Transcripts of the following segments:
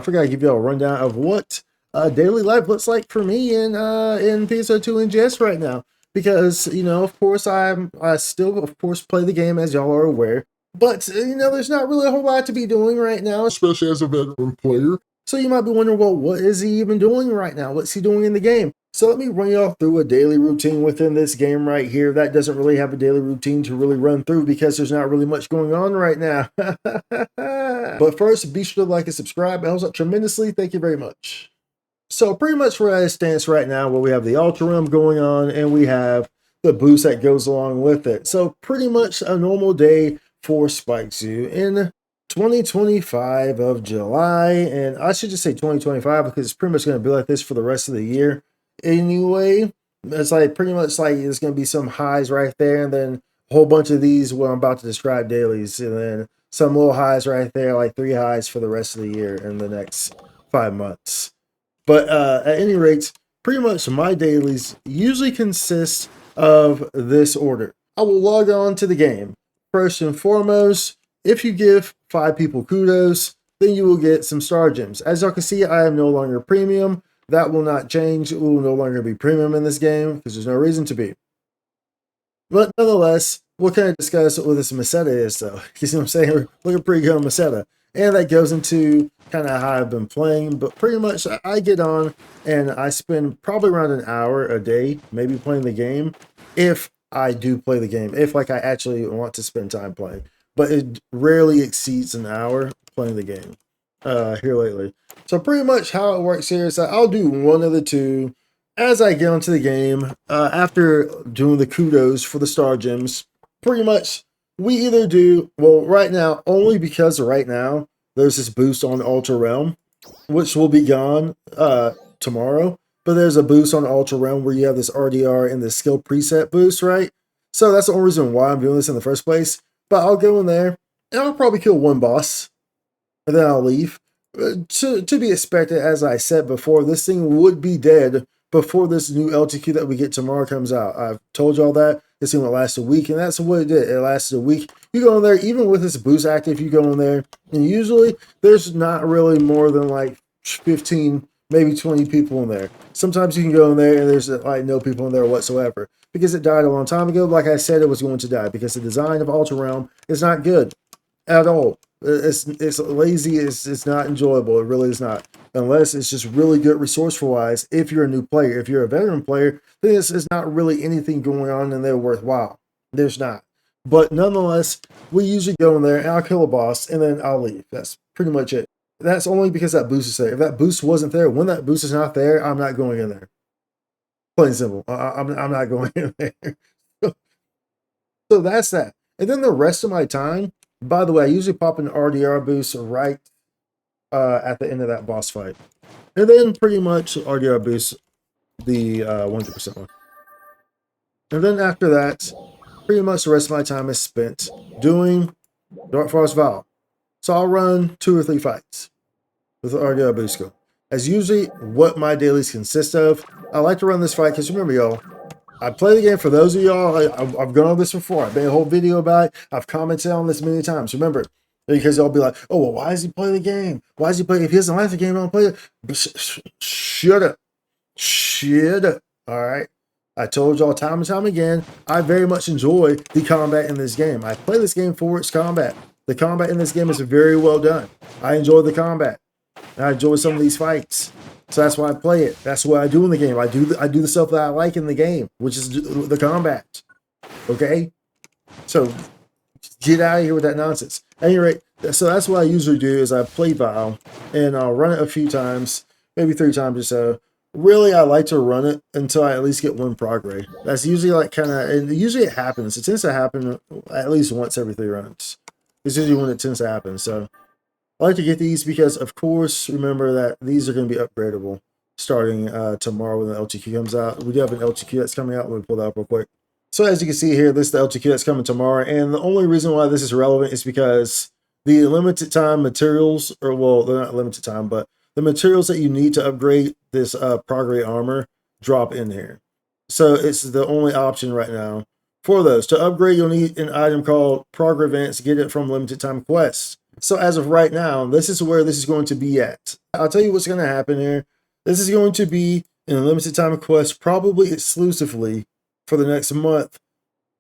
I forgot to give you a rundown of what daily life looks like for me in PSO2 NGS right now. Because, you know, of course, I still, of course, play the game as y'all are aware. But, you know, there's not really a whole lot to be doing right now, especially as a veteran player. So you might be wondering, well, what is he even doing right now? What's he doing in the game? So let me run y'all through a daily routine within this game right here. That doesn't really have a daily routine to really run through because there's not really much going on right now. But first, be sure to like and subscribe. It helps out tremendously. Thank you very much. So pretty much where I stand right now, where we have the Ultra Realm going on and we have the boost that goes along with it. So pretty much a normal day for Spike Zoo in 2025 of July. And I should just say 2025 because it's pretty much going to be like this for the rest of the year. Anyway, it's like pretty much like there's going to be some highs right there and then a whole bunch of these what I'm about to describe dailies and then some little highs right there, like 3 highs for the rest of the year in the next 5 months. But at any rate, pretty much my dailies usually consist of this order. I will log on to the game. First and foremost, if you give 5 people kudos, then you will get some star gems. As y'all can see, I am no longer premium. That will not change. It will no longer be premium in this game because there's no reason to be. But nonetheless, we'll kind of discuss what this meseta is, though. You see what I'm saying? We're looking pretty good on meseta. And that goes into kind of how I've been playing. But pretty much, I get on and I spend probably around an hour a day, maybe playing the game, if I do play the game. If, like, I actually want to spend time playing. But it rarely exceeds an hour playing the game here lately. So pretty much how it works here is that I'll do one of the two as I get onto the game, after doing the kudos for the star gems. Pretty much we either do, well, right now, only because right now there's this boost on Ultra Realm, which will be gone tomorrow. But there's a boost on Ultra Realm where you have this RDR and the skill preset boost, right? So that's the only reason why I'm doing this in the first place. But I'll go in there and I'll probably kill one boss and then I'll leave. To be expected, as I said before, this thing would be dead before this new LTQ that we get tomorrow comes out. I've told y'all that. This thing will last a week, and that's what it did. It lasted a week. You go in there, even with this boost active, you go in there, and usually there's not really more than like 15, maybe 20 people in there. Sometimes you can go in there and there's like no people in there whatsoever because it died a long time ago. Like I said, it was going to die because the design of Ultra Realm is not good at all. It's lazy. It's not enjoyable. It really is not. Unless it's just really good resourceful wise. If you're a new player, if you're a veteran player, then it's not really anything going on in there worthwhile. There's not. But nonetheless, we usually go in there and I'll kill a boss and then I'll leave. That's pretty much it. That's only because that boost is there. If that boost wasn't there, when that boost is not there, I'm not going in there. Plain and simple. I'm not going in there. So that's that. And then the rest of my time, by the way, I usually pop an RDR boost right at the end of that boss fight. And then pretty much RDR boost the 100% one. And then after that, pretty much the rest of my time is spent doing Forest Vow. So I'll run 2 or 3 fights with the RDR boost skill. As usually what my dailies consist of. I like to run this fight because remember, y'all, I play the game for those of y'all. I've gone over this before. I've made a whole video about it. I've commented on this many times. Remember, because y'all be like, "Oh, well, why does he play the game? Why does he play? If he doesn't like the game, don't play it." Shut up. Shut up. All right. I told y'all time and time again, I very much enjoy the combat in this game. I play this game for its combat. The combat in this game is very well done. I enjoy the combat. I enjoy some of these fights. So that's why I play it. That's what I do in the game. I do the stuff that I like in the game, which is the combat. Okay? So get out of here with that nonsense. At any rate, so that's what I usually do is I play Vow and I'll run it a few times, maybe 3 times or so. Really, I like to run it until I at least get 1 prograde. That's usually like kind of, and usually it happens. It tends to happen at least once every 3 runs. It's usually when it tends to happen. So I like to get these because, of course, remember that these are going to be upgradable starting tomorrow when the LTQ comes out. We do have an LTQ that's coming out. Let me pull that up real quick. So as you can see here, this is the LTQ that's coming tomorrow. And the only reason why this is relevant is because the limited time materials, or well, they're not limited time, but the materials that you need to upgrade this prograde armor drop in here. So it's the only option right now for those. To upgrade, you'll need an item called Prograde Advance. Get it from limited time quests. So as of right now, this is where this is going to be at. I'll tell you what's going to happen here. This is going to be in a limited time quest, probably exclusively for the next month,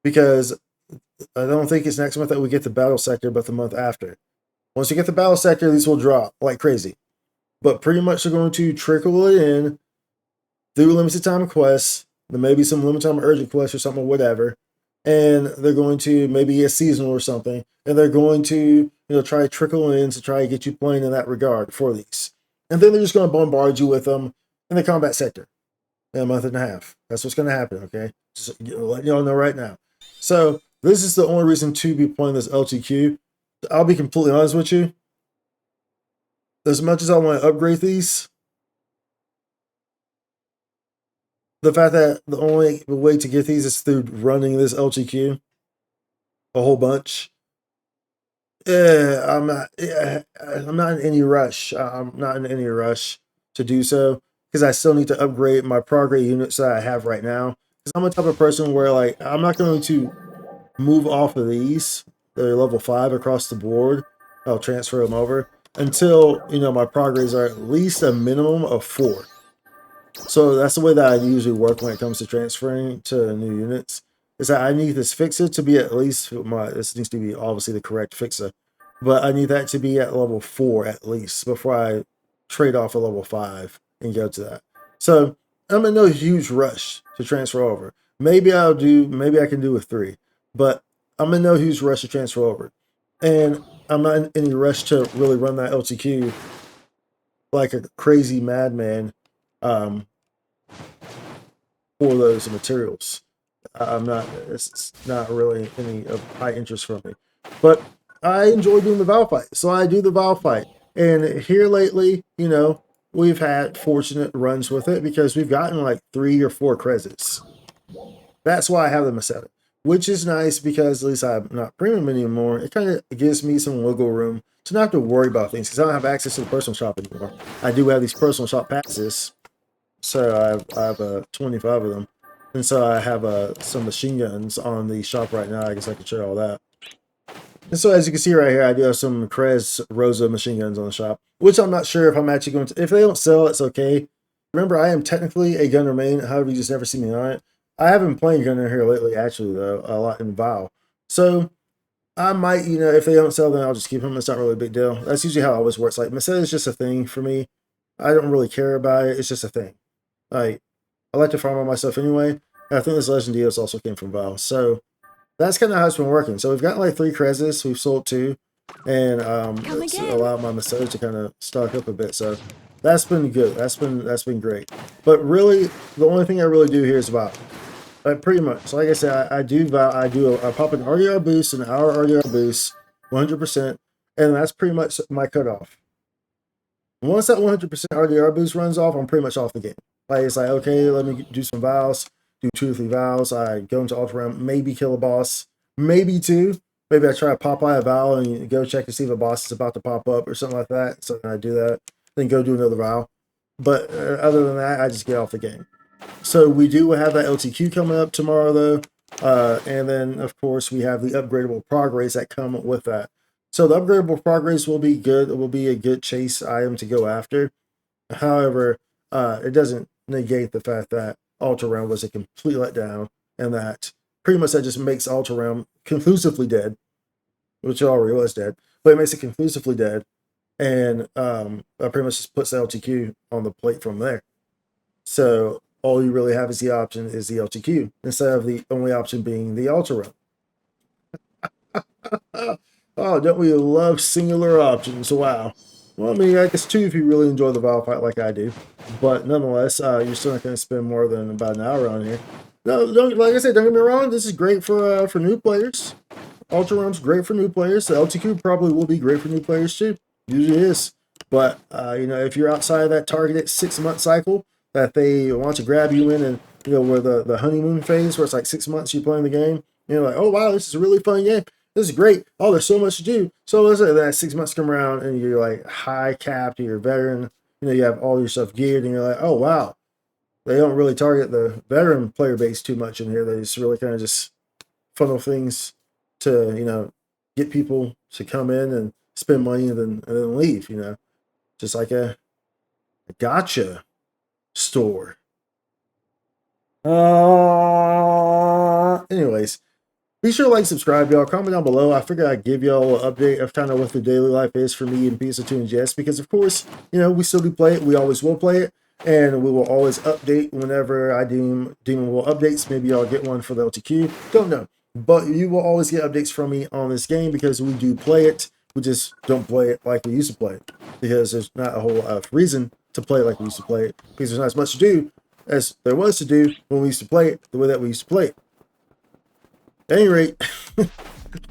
because I don't think it's next month that we get the battle sector, but the month after. Once you get the battle sector, these will drop like crazy. But pretty much they're going to trickle it in through limited time quests. There may be some limited time urgent quests or something or whatever. And they're going to maybe a seasonal or something. And they're going to, try to trickle in to try to get you playing in that regard for these. And then they're just going to bombard you with them in the combat sector in a month and a half. That's what's going to happen, okay? Just letting y'all know right now. So this is the only reason to be playing this LTQ. I'll be completely honest with you. As much as I want to upgrade these, the fact that the only way to get these is through running this LTQ a whole bunch. I'm not. I'm not in any rush. I'm not in any rush to do so because I still need to upgrade my progress units that I have right now. Because I'm the type of person where like I'm not going to move off of these. They're level 5 across the board. I'll transfer them over until my progress are at least a minimum of 4. So that's the way that I usually work when it comes to transferring to new units. Is that I need this fixer to be at least this needs to be obviously the correct fixer, but I need that to be at level 4 at least before I trade off a level 5 and go to that. So I'm in no huge rush to transfer over. Maybe I can do a 3, but I'm in no huge rush to transfer over. And I'm not in any rush to really run that LTQ like a crazy madman um, for those materials. I'm not. It's not really any of high interest for me, but I enjoy doing the Vow fight, so I do the Vow fight. And here lately, we've had fortunate runs with it because we've gotten like 3 or 4 credits. That's why I have the meseta, which is nice because at least I'm not premium anymore. It kind of gives me some wiggle room to not have to worry about things because I don't have access to the personal shop anymore. I do have these personal shop passes, so I have 25 of them. And so I have some machine guns on the shop right now. I guess I can show you all that. And so as you can see right here, I do have some Krez Rosa machine guns on the shop, which I'm not sure if I'm actually going to. If they don't sell, it's okay. Remember, I am technically a gunner main. However, you just never see me on it. I have been playing gunner here lately, actually, though, a lot in Vow. So I might, if they don't sell, then I'll just keep them. It's not really a big deal. That's usually how it always works. Like, meseta is just a thing for me. I don't really care about it. It's just a thing. Like, I like to farm on myself anyway. And I think this Legend Dios also came from Vow. So that's kind of how it's been working. So we've got like 3 Krezes. We've sold 2. And it's allowed my meseta to kind of stock up a bit. So that's been good. That's been great. But really, the only thing I really do here is Vow. Pretty much. So like I said, I do Vow. I pop an RDR boost, an hour RDR boost, 100%. And that's pretty much my cutoff. Once that 100% RDR boost runs off, I'm pretty much off the game. Like, it's like, okay, let me do some vows, do 2 or 3 vows. I go into Ultra Realm, maybe kill a boss, maybe 2. Maybe I try to pop by a vow and go check to see if a boss is about to pop up or something like that. So I do that, then go do another vow. But other than that, I just get off the game. So we do have that LTQ coming up tomorrow, though. And then, of course, we have the upgradable progress that come with that. So the upgradable progress will be good. It will be a good chase item to go after. However, it doesn't negate the fact that Ultra Realm was a complete letdown, and that pretty much that just makes Ultra Realm conclusively dead, which it already was dead, but it makes it conclusively dead, and that pretty much just puts the LTQ on the plate from there. So all you really have is the option is the LTQ instead of the only option being the Ultra Realm. Oh, don't we love singular options? Wow. Well, I mean, I guess 2 if you really enjoy the Vow fight like I do. But nonetheless, you're still not going to spend more than about an hour on here. No, don't, like I said, don't get me wrong. This is great for new players. Ultra Realm's great for new players. The LTQ probably will be great for new players too. Usually is. But, if you're outside of that targeted 6-month cycle that they want to grab you in and, where the honeymoon phase, where it's like 6 months you're playing the game, you're like, oh, wow, this is a really fun game. This is great. Oh, there's so much to do. So let's say that 6 months come around and you're like high capped, you're a veteran, you have all your stuff geared, and you're like, oh, wow. They don't really target the veteran player base too much in here. They just really kind of just funnel things to, get people to come in and spend money and then leave, you know, just like a gotcha store. Anyways, be sure to like, subscribe, y'all. Comment down below. I figured I'd give y'all an update of kind of what the daily life is for me in PSO2 and NGS because, of course, you know, we still do play it. We always will play it. And we will always update whenever I deem deemable updates. Maybe y'all get one for the LTQ. Don't know. But you will always get updates from me on this game because we do play it. We just don't play it like we used to play it. Because there's not a whole lot of reason to play it like we used to play it. Because there's not as much to do as there was to do when we used to play it the way that we used to play it. At any rate,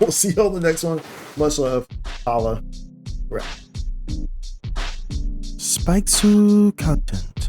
we'll see y'all in the next one. Much love. Holla. Right. Spike content.